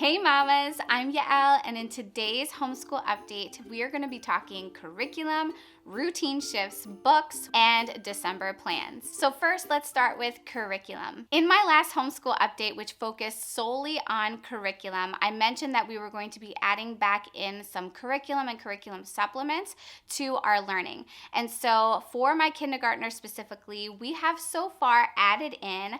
Hey mamas, I'm Yael, and in today's homeschool update, we are going to be talking curriculum, routine shifts, books, and December plans. So first, let's start with curriculum. In my last homeschool update, which focused solely on curriculum, I mentioned that we were going to be adding back in some curriculum and curriculum supplements to our learning. And so for my kindergartner specifically, we have so far added in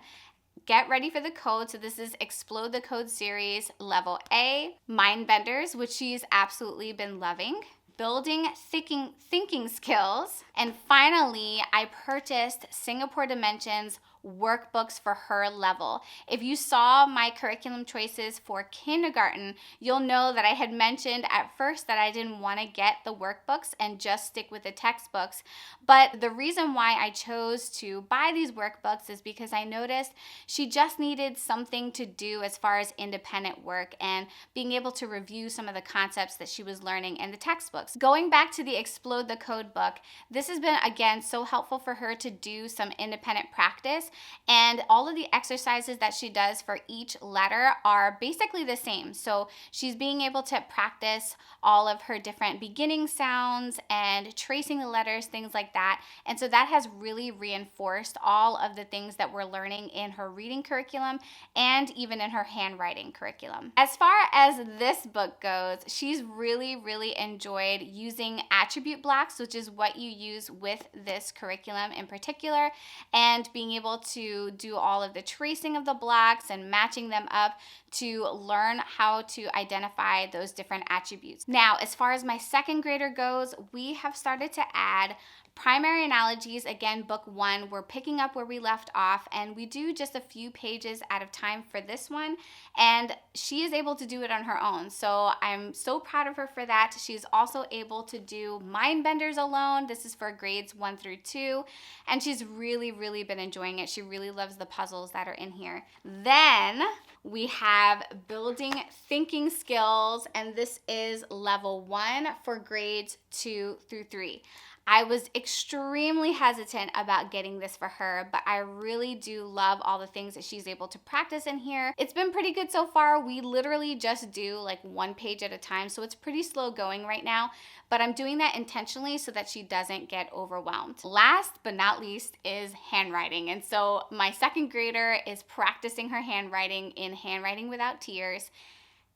Get Ready for the Code. So this is Explode the Code series, level A, Mind Benders, which she's absolutely been loving, building thinking skills, and finally, I purchased Singapore Dimensions workbooks for her level. If you saw my curriculum choices for kindergarten, you'll know that I had mentioned at first that I didn't want to get the workbooks and just stick with the textbooks. But the reason why I chose to buy these workbooks is because I noticed she just needed something to do as far as independent work and being able to review some of the concepts that she was learning in the textbooks. Going back to the Explode the Code book, this has been, again, so helpful for her to do some independent practice. And all of the exercises that she does for each letter are basically the same. So she's being able to practice all of her different beginning sounds and tracing the letters, things like that. And so that has really reinforced all of the things that we're learning in her reading curriculum and even in her handwriting curriculum. As far as this book goes, she's really enjoyed using attribute blocks, which is what you use with this curriculum in particular, and being able to do all of the tracing of the blocks and matching them up to learn how to identify those different attributes. Now, as far as my second grader goes, we have started to add primary analogies. Again, book 1, we're picking up where we left off, and we do just a few pages at a time for this one, and she is able to do it on her own. So I'm so proud of her for that. She's also able to do mind benders alone. This is for grades 1 through 2, and she's really been enjoying it. She really loves the puzzles that are in here. Then we have building thinking skills, and this is level 1 for grades 2 through 3. I was extremely hesitant about getting this for her, but I really do love all the things that she's able to practice in here. It's been pretty good so far. We literally just do like 1 page at a time, so it's pretty slow going right now, but I'm doing that intentionally so that she doesn't get overwhelmed. Last but not least is handwriting, and so my second grader is practicing her handwriting in Handwriting Without Tears.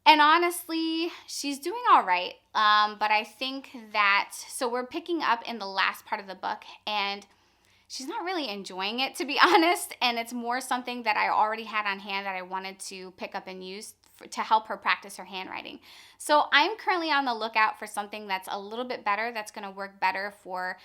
And honestly, she's doing all right, but I think that, so we're picking up in the last part of the book, and she's not really enjoying it, to be honest, and it's more something that I already had on hand that I wanted to pick up and use to help her practice her handwriting. So I'm currently on the lookout for something that's a little bit better, that's going to work better for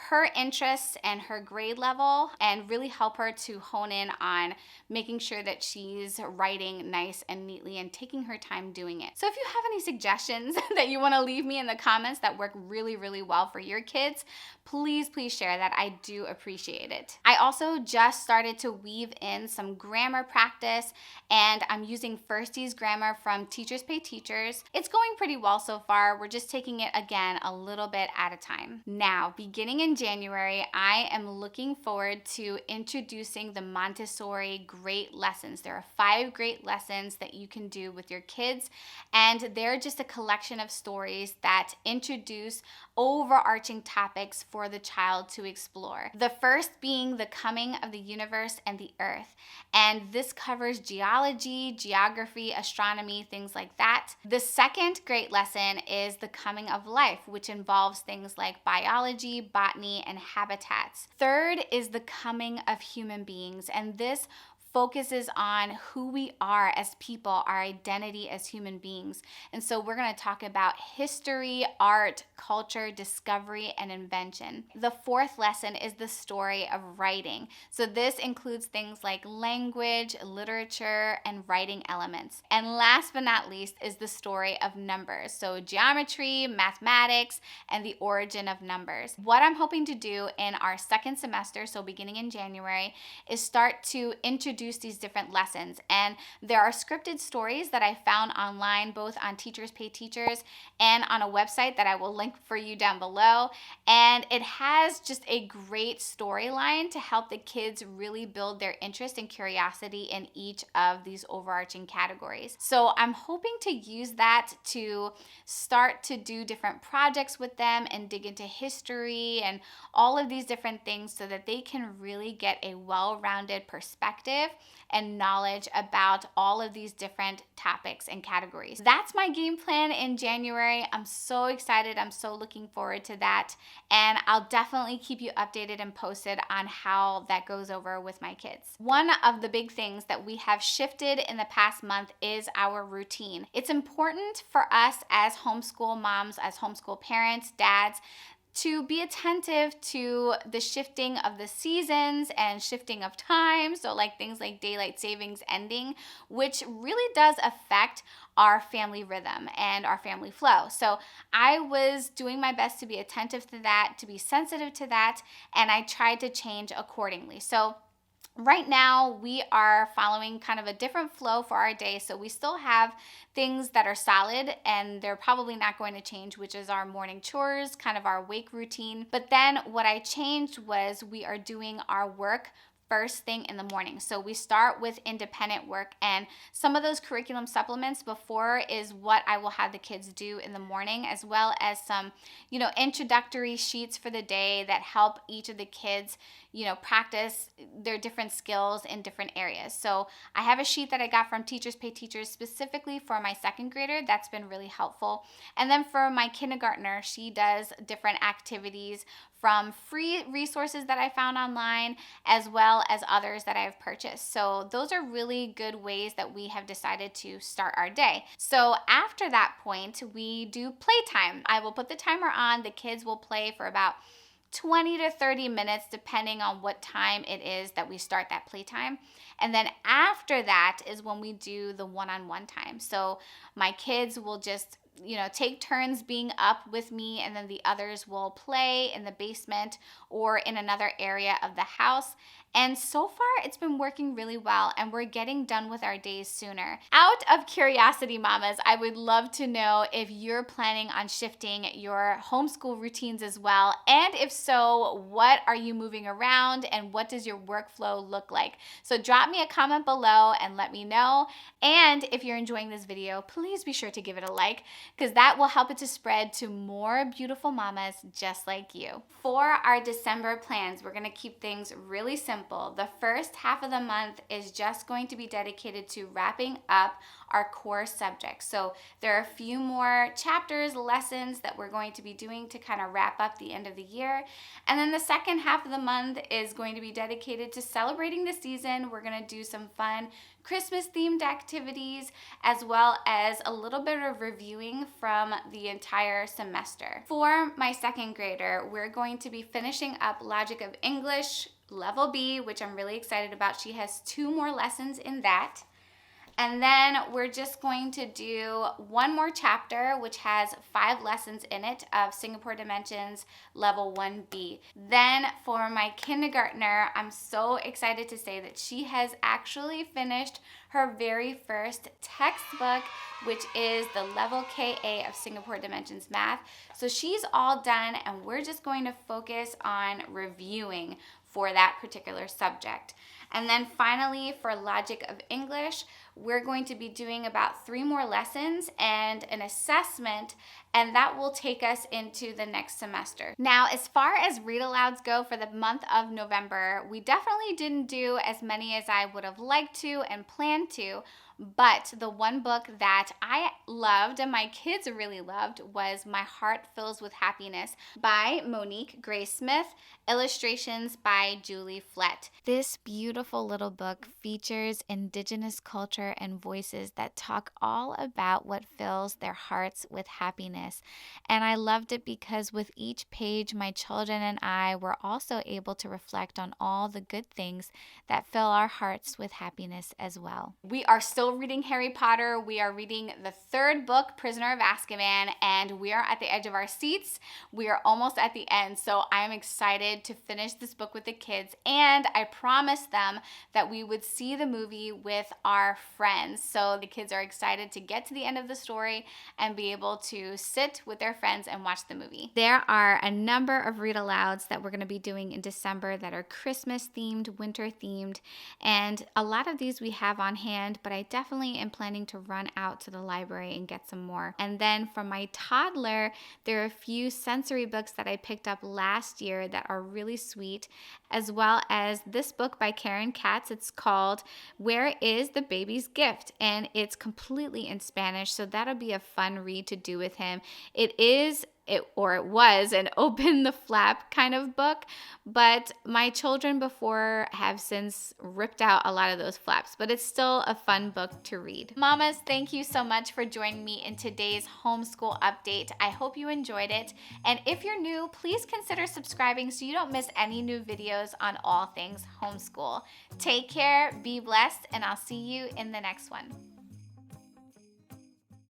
her interests and her grade level and really help her to hone in on making sure that she's writing nice and neatly and taking her time doing it. So if you have any suggestions that you want to leave me in the comments that work really well for your kids, please share that. I do appreciate it. I also just started to weave in some grammar practice, and I'm using Firstie's grammar from Teachers Pay Teachers. It's going pretty well so far. We're just taking it, again, a little bit at a time. Now, beginning in January, I am looking forward to introducing the Montessori Great Lessons. There are 5 great lessons that you can do with your kids, and they're just a collection of stories that introduce overarching topics for the child to explore. The first being the coming of the universe and the earth, and this covers geology, geography, astronomy, things like that. The second great lesson is the coming of life, which involves things like biology, botany, and habitats. Third is the coming of human beings, and this focuses on who we are as people, our identity as human beings. And so we're going to talk about history, art, culture, discovery, and invention. The fourth lesson is the story of writing. So this includes things like language, literature, and writing elements. And last but not least is the story of numbers. So geometry, mathematics, and the origin of numbers. What I'm hoping to do in our second semester, so beginning in January, is start to introduce introduce these different lessons. And there are scripted stories that I found online, both on Teachers Pay Teachers and on a website that I will link for you down below. And it has just a great storyline to help the kids really build their interest and curiosity in each of these overarching categories. So I'm hoping to use that to start to do different projects with them and dig into history and all of these different things so that they can really get a well-rounded perspective and knowledge about all of these different topics and categories. That's my game plan in January. I'm so excited. I'm so looking forward to that. And I'll definitely keep you updated and posted on how that goes over with my kids. One of the big things that we have shifted in the past month is our routine. It's important for us as homeschool moms, as homeschool parents, dads, to be attentive to the shifting of the seasons and shifting of time. So like things like daylight savings ending, which really does affect our family rhythm and our family flow. So I was doing my best to be attentive to that, to be sensitive to that, and I tried to change accordingly. So right now, we are following kind of a different flow for our day. So we still have things that are solid and they're probably not going to change, which is our morning chores, kind of our wake routine. But then what I changed was we are doing our work first thing in the morning. So we start with independent work, and some of those curriculum supplements before is what I will have the kids do in the morning, as well as some, introductory sheets for the day that help each of the kids, practice their different skills in different areas. So I have a sheet that I got from Teachers Pay Teachers specifically for my second grader. That's been really helpful. And then for my kindergartner, she does different activities from free resources that I found online, as well as others that I have purchased. So those are really good ways that we have decided to start our day. So after that point, we do playtime. I will put the timer on. The kids will play for about 20 to 30 minutes, depending on what time it is that we start that playtime. And then after that is when we do the one-on-one time. So my kids will just take turns being up with me, and then the others will play in the basement or in another area of the house. And so far, it's been working really well, and we're getting done with our days sooner. Out of curiosity, mamas, I would love to know if you're planning on shifting your homeschool routines as well. And if so, what are you moving around, and what does your workflow look like? So drop me a comment below and let me know. And if you're enjoying this video, please be sure to give it a like, because that will help it to spread to more beautiful mamas just like you. For our December plans, we're going to keep things really simple. The first half of the month is just going to be dedicated to wrapping up our core subjects. So there are a few more chapters, lessons that we're going to be doing to kind of wrap up the end of the year. And then the second half of the month is going to be dedicated to celebrating the season. We're going to do some fun Christmas themed activities, as well as a little bit of reviewing from the entire semester. For my second grader, we're going to be finishing up Logic of English Level B, which I'm really excited about. She has 2 more lessons in that. And then we're just going to do one more chapter, which has 5 lessons in it of Singapore Dimensions Level 1B. Then for my kindergartner, I'm so excited to say that she has actually finished her very first textbook, which is the Level KA of Singapore Dimensions Math. So she's all done, and we're just going to focus on reviewing for that particular subject. And then finally, for Logic of English, we're going to be doing about 3 more lessons and an assessment, and that will take us into the next semester. Now, as far as ReadAlouds go for the month of November, we definitely didn't do as many as I would have liked to and planned to, but the one book that I loved and my kids really loved was My Heart Fills with Happiness by Monique Grace Smith, illustrations by Julie Flett. This beautiful little book features Indigenous culture and voices that talk all about what fills their hearts with happiness. And I loved it because with each page, my children and I were also able to reflect on all the good things that fill our hearts with happiness as well. We are still still reading Harry Potter. We are reading the third book, Prisoner of Azkaban, and we are at the edge of our seats. We are almost at the end, so I'm excited to finish this book with the kids, and I promised them that we would see the movie with our friends. So the kids are excited to get to the end of the story and be able to sit with their friends and watch the movie. There are a number of read-alouds that we're going to be doing in December that are Christmas themed, winter themed, and a lot of these we have on hand, but I definitely am planning to run out to the library and get some more. And then for my toddler, there are a few sensory books that I picked up last year that are really sweet, as well as this book by Karen Katz. It's called Where is the Baby's Gift? And it's completely in Spanish, so that'll be a fun read to do with him. It was an open the flap kind of book, but my children before have since ripped out a lot of those flaps, but it's still a fun book to read. Mamas, thank you so much for joining me in today's homeschool update. I hope you enjoyed it, and if you're new, please consider subscribing so you don't miss any new videos on all things homeschool. Take care, be blessed, and I'll see you in the next one.